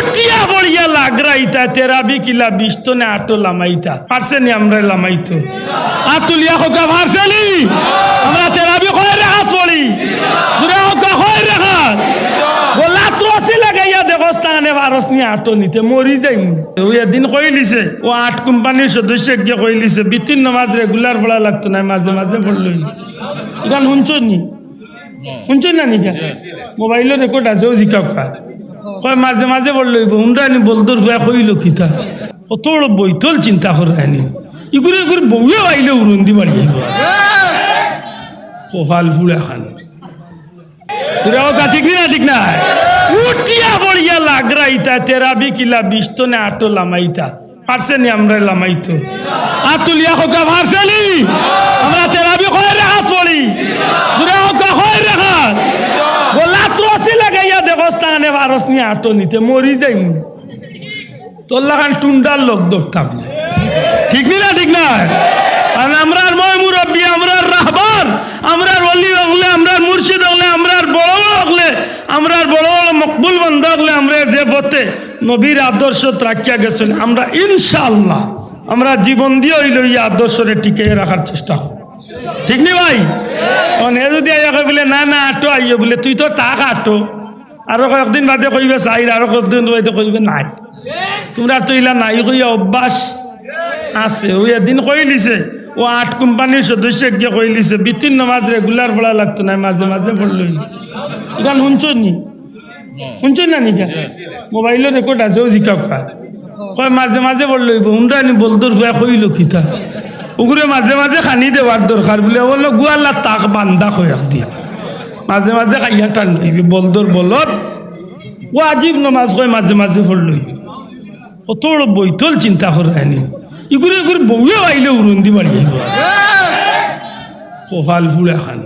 উঠিয়া বড়িয়া লাগরাইতা তেরা বিকিলা বিষ্ট নে আটো লামাইতা পারছে নি আমরা লামাইতো আতুলিয়া হোকা পারছে নি আমরা তেরা বি কয় রাখাত পড়ি দুরা হোকা কয় রাখাত গোলা ত্রসি লাগাইয়া দেবস্থানে ভারস নি আটো নিতে মরি যাই ওই দিন কই লিছে ও 8 কোম্পানির সদস্য গিয়ে কই লিছে বিতিন নামাজ রেগুলার পড়া লাগতো না মাঝে মাঝে পড়লই গান শুনছেন না নিকা মোবাইলের রেকর্ড আছে ও জিকাও কয় মাঝে মাঝে পড়লই হুন্ডানি বলদর ভয়া কইল খিতা কত বড় বইতল চিন্তা করানি ইগুরে করে বউয়ে আইলে উড়ন্দি বাড়ি কপাল ফুলে খান তুরাও ঠিক না ঠিক না উঠিয়া বড়িয়া লাগরাইতা তেরা বিকিলা বিষ্ট নে আটো লামাইতা পারছে নি আমরা লামাইতো আতুলিয়া হোকা পারছে নি আমরা তেরা বি কয় রাখাত পড়ি দুরা হোকা কয় রাখাত গোলা ত্রসি লাগাইয়া দেবস্থানে ভারস নি আটো নিতে মরি যাই তোর লাগান টুন্ডার লোক ধরতাম ঠিক না ঠিক না আর আমরার ময় মুরব্বী আমরার রাহবার আমরার ওলি হলে আমরার মুর্শিদ হলে আমরার বড় হলে আমরার বড় মকবুল বন্ধ হলে আমরা যে পথে নবীর আদর্শ রাখিয়া গেছেন আমরা ইনশাআল্লাহ আমরা জীবন দিয়ে হইল এই আদর্শরে টিকে রাখার চেষ্টা করব ঠিক নি ভাই কারণ এ যদি আইয়া বলে না না আটো আইও বলে তুই তো তাক আটো আরো কয়েকদিন বাদে কইবে চাই আরো কয়েকদিন বাদে কইবে নাই তোমরা তো ইলা নাই কইয়া অভ্যাস আছে ওই দিন কই লিছে ও 8 কোম্পানির সদস্য গিয়ে কই লিছে বিতিন নামাজ রেগুলার পড়া লাগতো না মাঝে মাঝে পড়লই গান শুনছেন না নিকা মোবাইলের রেকর্ড আছে ও জিকাও কয় মাঝে মাঝে পড়লই হুন্ডানি বলদর ভয়া কইল খিতা ওগুলো মাঝে মাঝে খানি দেওয়ার দরকার বলে বললো গুয়াল্লা তাক বান্ধা হয়ে দিয়া মাঝে মাঝে খাইয়া টান লইবি বলদর বলত ও আজিব নমাজ কয় মাঝে মাঝে পড়লই কত বড় বইতল চিন্তা করানি ইগুরে করে বউয়ে আইলে উড়ন্দি বাড়ি কপাল ফুলে খান